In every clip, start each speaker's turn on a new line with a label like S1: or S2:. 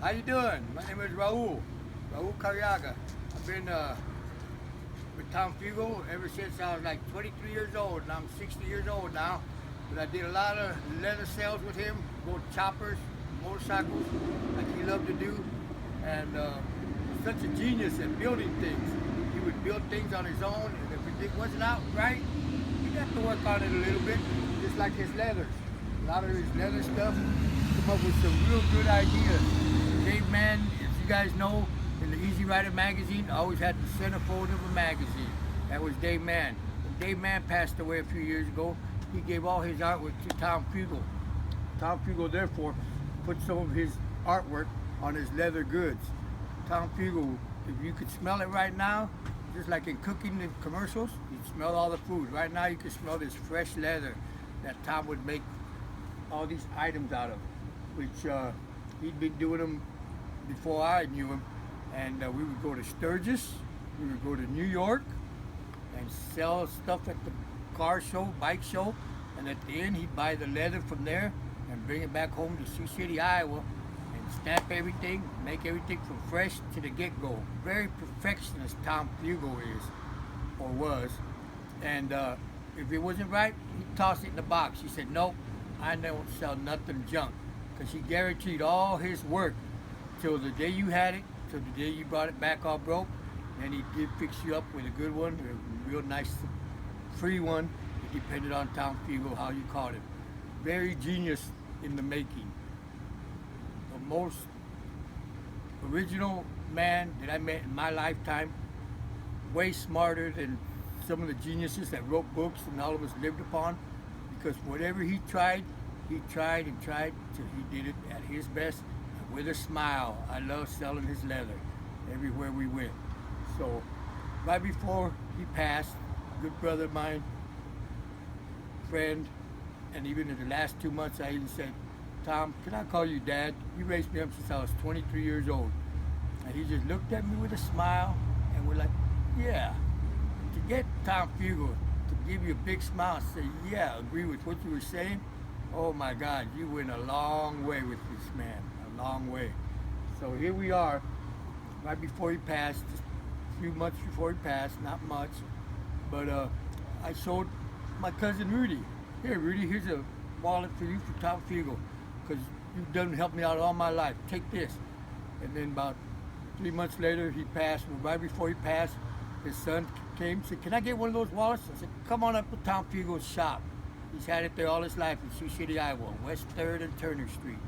S1: How you doing? My name is Raul. Raul Cariaga. I've been with Tom Fugle ever since I was like 23 years old, and I'm 60 years old now. But I did a lot of leather sales with him, both choppers, motorcycles, like he loved to do. And such a genius at building things. He would build things on his own, and if it wasn't out right, he'd have to work on it a little bit, just like his leathers. A lot of his leather stuff, come up with some real good ideas. Dave Mann, as you guys know, in the Easy Rider magazine, I always had the centerfold of a magazine. That was Dave Mann. When Dave Mann passed away a few years ago, he gave all his artwork to Tom Fugle. Tom Fugle, therefore, put some of his artwork on his leather goods. Tom Fugle, if you could smell it right now, just like in cooking and commercials, you'd smell all the food. Right now, you can smell this fresh leather that Tom would make all these items out of, which he'd been doing them before I knew him. And we would go to Sturgis, we would go to New York, and sell stuff at the car show, bike show, and at the end he'd buy the leather from there and bring it back home to Sioux City, Iowa, and stamp everything, make everything from fresh to the get-go. Very perfectionist Tom Fugle is, or was, and if it wasn't right, he'd toss it in the box. He said, nope, I don't sell nothing junk, because he guaranteed all his work till the day you had it, till the day you brought it back all broke. And he did fix you up with a good one, a real nice free one. It depended on Tom Fugle how you caught him. Very genius in the making. The most original man that I met in my lifetime. Way smarter than some of the geniuses that wrote books and all of us lived upon. Because whatever he tried and tried till he did it at his best and with a smile. I love selling his leather everywhere we went. So right before he passed, good brother of mine, friend, and even in the last 2 months I even said, Tom, can I call you Dad? You raised me up since I was 23 years old. And he just looked at me with a smile and we're like, yeah. To get Tom Fugle to give you a big smile and say, yeah, agree with what you were saying, oh my God, you went a long way with this man, a long way. So here we are, right before he passed, just a few months before he passed, not much, but I showed my cousin Rudy, here Rudy, here's a wallet for you from Tom Fugle, because you've done helped me out all my life, take this. And then about 3 months later he passed, and right before he passed, his son came and said, can I get one of those wallets? I said, come on up to Tom Fugle's shop. He's had it there all his life in Sioux City, Iowa, West 3rd and Turner Street.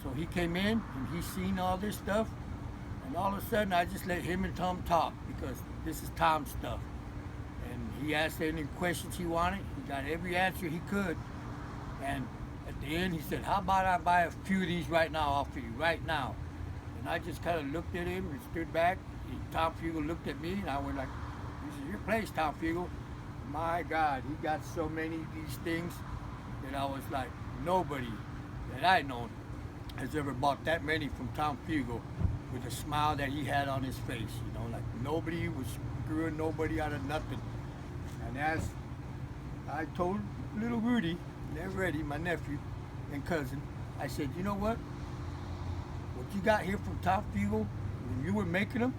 S1: So he came in and he seen all this stuff, and all of a sudden I just let him and Tom talk because this is Tom's stuff. And he asked any questions he wanted. He got every answer he could. And at the end he said, how about I buy a few of these right now off of you, right now? And I just kind of looked at him and stood back. Tom Fugle looked at me and I went like, this is your place, Tom Fugle. My God, he got so many of these things that I was like, nobody that I know has ever bought that many from Tom Fugle with a smile that he had on his face, you know, like nobody was screwing nobody out of nothing. And as I told little Rudy Navarrete, my nephew and cousin, I said, you know what you got here from Tom Fugle, when you were making them,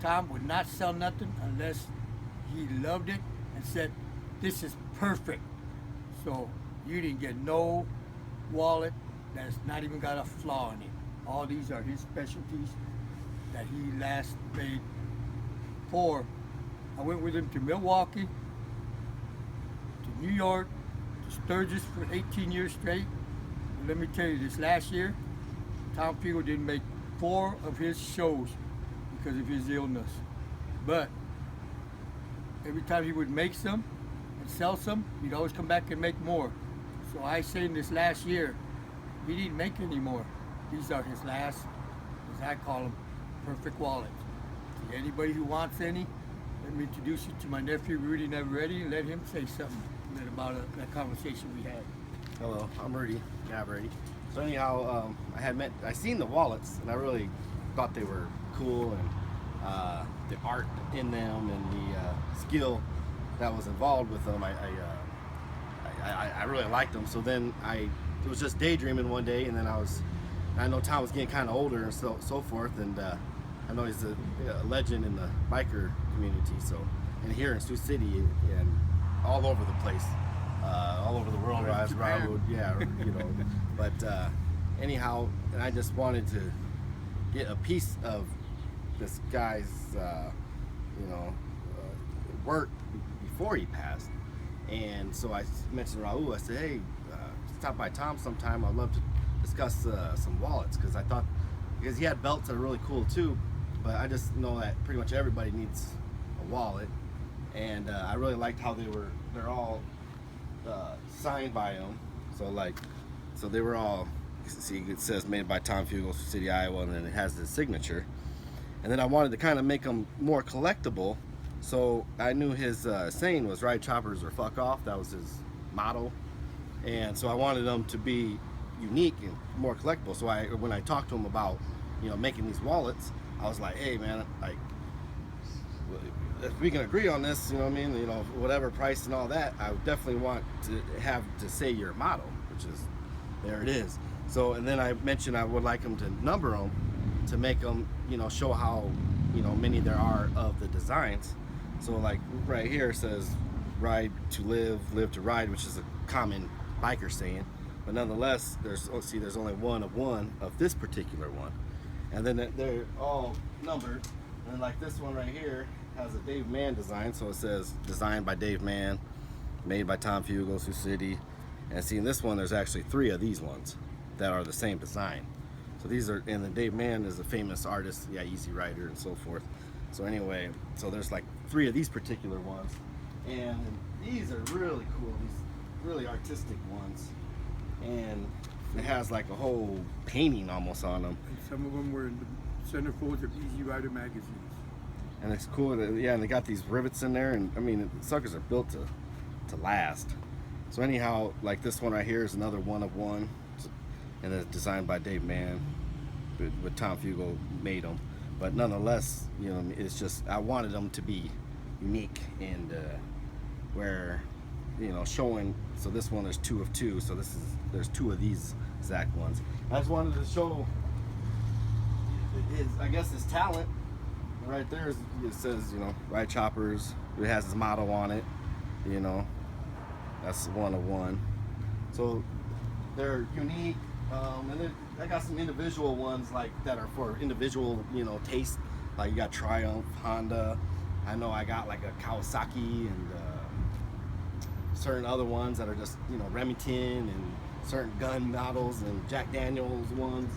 S1: Tom would not sell nothing unless he loved it and said, this is perfect. So you didn't get no wallet that's not even got a flaw in it. All these are his specialties that he last made for. I went with him to Milwaukee, to New York, to Sturgis for 18 years straight. And let me tell you, this last year, Tom Fugle didn't make 4 of his shows because of his illness. But every time he would make some and sell some, he'd always come back and make more. So I say in this last year, he didn't make any more. These are his last, as I call them, perfect wallets. To anybody who wants any, let me introduce you to my nephew Rudy Navarrete and let him say something about that conversation we had.
S2: Hello, I'm Rudy Navarrete. So anyhow, I seen the wallets and I really thought they were cool, and the art in them and the skill that was involved with them, I really liked them. So then I was just daydreaming one day, and then I was I know Tom was getting kind of older and so forth, and I know he's a legend in the biker community. So, and here in Sioux City and all over the place, all over the world. Raul, yeah, you know. But anyhow, and I just wanted to get a piece of this guy's, work before he passed. And so I mentioned Raul. I said, hey, stop by Tom sometime. I'd love to discuss some wallets, because he had belts that are really cool too. But I just know that pretty much everybody needs a wallet, and I really liked how they're all signed by him. So they were all, see, it says made by Tom Fugle, City, Iowa, and then it has his signature. And then I wanted to kind of make them more collectible. So I knew his saying was "Ride choppers or fuck off." That was his motto. And so I wanted them to be unique and more collectible. So when I talked to him about, making these wallets, I was like, hey man, like, if we can agree on this, whatever price and all that, I would definitely want to have to say your motto, which is, there it is. So, and then I mentioned I would like them to number them to make them, show how, many there are of the designs. So like right here it says ride to live, live to ride, which is a common biker saying. But nonetheless, there's only one of this particular one. And then they're all numbered. And like this one right here has a Dave Mann design. So it says designed by Dave Mann, made by Tom Fugle, Sioux City. And see, in this one, there's actually 3 of these ones that are the same design. So these are, and then Dave Mann is a famous artist, yeah, Easy Rider and so forth. So anyway, so there's like 3 of these particular ones. And these are really cool, these really artistic ones. And it has like a whole painting almost on them.
S1: And some of them were in the centerfolds of Easy Rider magazines.
S2: And it's cool that, yeah, and they got these rivets in there, and I mean, the suckers are built to last. So anyhow, like this one right here is another one of one, and it's designed by Dave Mann, but Tom Fugle made them. But nonetheless, it's just, I wanted them to be unique and where, showing. So this one, there's 2 of 2. So there's 2 of these exact ones. I just wanted to show his talent. Right there, it says, ride choppers. It has his motto on it. That's one of one. So they're unique. And then I got some individual ones like that are for individual, taste. Like you got Triumph, Honda. I know I got like a Kawasaki and certain other ones that are just, Remington and certain gun models and Jack Daniels ones.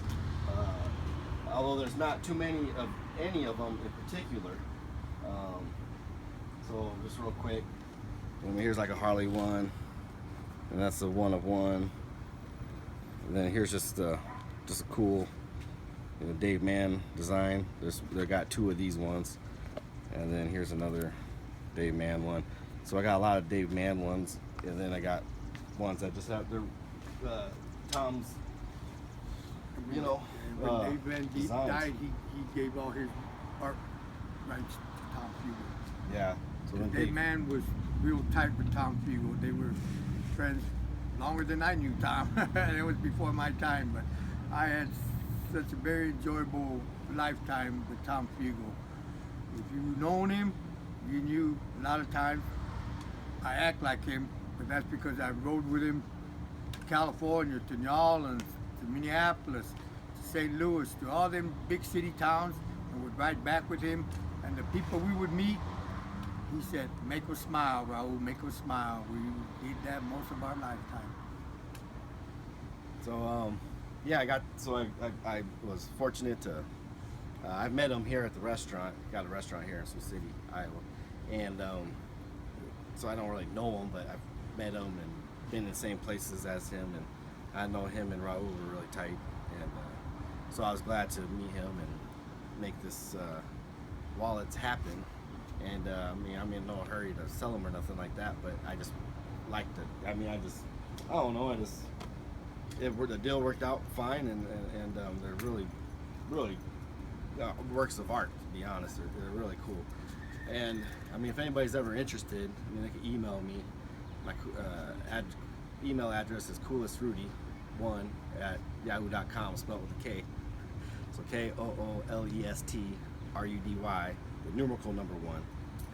S2: Although there's not too many of any of them in particular. So just real quick, and here's like a Harley one, and that's the one of one. And then here's just a cool Dave Mann design. They got 2 of these ones, and then here's another Dave Mann one. So I got a lot of Dave Mann ones, and then I got ones that just have their Tom's.
S1: When Dave Mann died, he gave all his art rights to Tom Fugle.
S2: Yeah. So when
S1: Dave Mann was real tight with Tom Fugle. They were friends longer than I knew Tom. It was before my time, but I had such a very enjoyable lifetime with Tom Fugle. If you've known him, you knew a lot of times I act like him, but that's because I rode with him to California, to New Orleans, to Minneapolis, to St. Louis, to all them big city towns, and would ride back with him. And the people we would meet, he said, make us smile, Raul, make us smile. We did that most of our lifetime.
S2: So, yeah, I was fortunate to, I met him here at the restaurant, got a restaurant here in Sioux City, Iowa. And so I don't really know him, but I've met him and been in the same places as him. And I know him and Raul were really tight. And so I was glad to meet him and make this wallets happen. And I'm in no hurry to sell them or nothing like that, but I just liked it. I don't know, the deal worked out fine, and they're really, really works of art, to be honest. They're really cool. And if anybody's ever interested, they can email me. My email address is coolestrudy one at yahoo.com, spelled with a K. So KOOLESTRUDY, the numerical number 1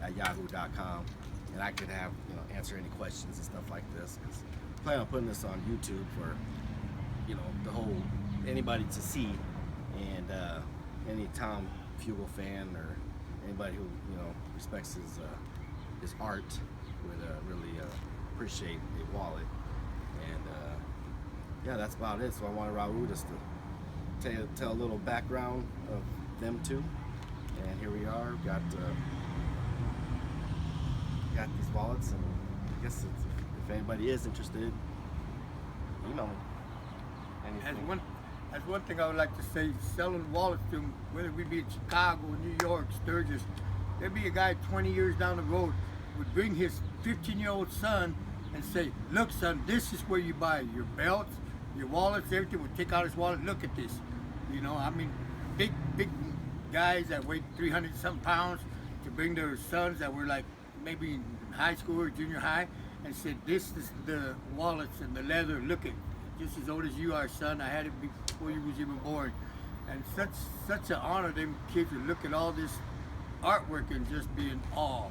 S2: at yahoo.com, and I could have answer any questions and stuff like this. Cause I plan on putting this on YouTube for the whole anybody to see, and any Tom Fugle fan or anybody who respects his art would really appreciate a wallet. And yeah, that's about it. So I wanted Raul just to tell a little background of them two, and here we are. Got these wallets, and I guess if anybody is interested, email me.
S1: That's one thing I would like to say. Selling wallets to them, whether we be in Chicago, New York, Sturgis, there'd be a guy 20 years down the road would bring his 15-year-old son and say, "Look, son, this is where you buy your belts, your wallets, everything." Would take out his wallet. Look at this. I mean, big guys that weighed 300-something pounds to bring their sons that were like maybe in high school or junior high, and said, "This is the wallets and the leather. Look at, just as old as you are, son. I had it before you was even born." And such an honor. Them kids would look at all this artwork and just be in awe.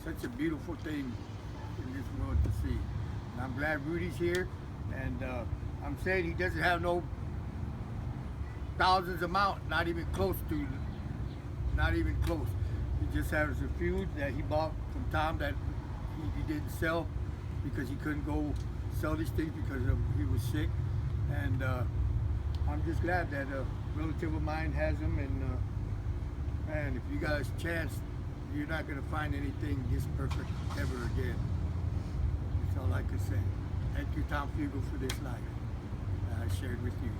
S1: Such a beautiful thing in this world to see. And I'm glad Rudy's here, and I'm saying he doesn't have no thousands amount, not even close. He just has a few that he bought from Tom that he didn't sell because he couldn't go sell these things because he was sick. And I'm just glad that a relative of mine has them. And man, if you guys chance, you're not going to find anything this perfect ever again. That's all I could say. Thank you, Tom Fugle, for this life I shared with you.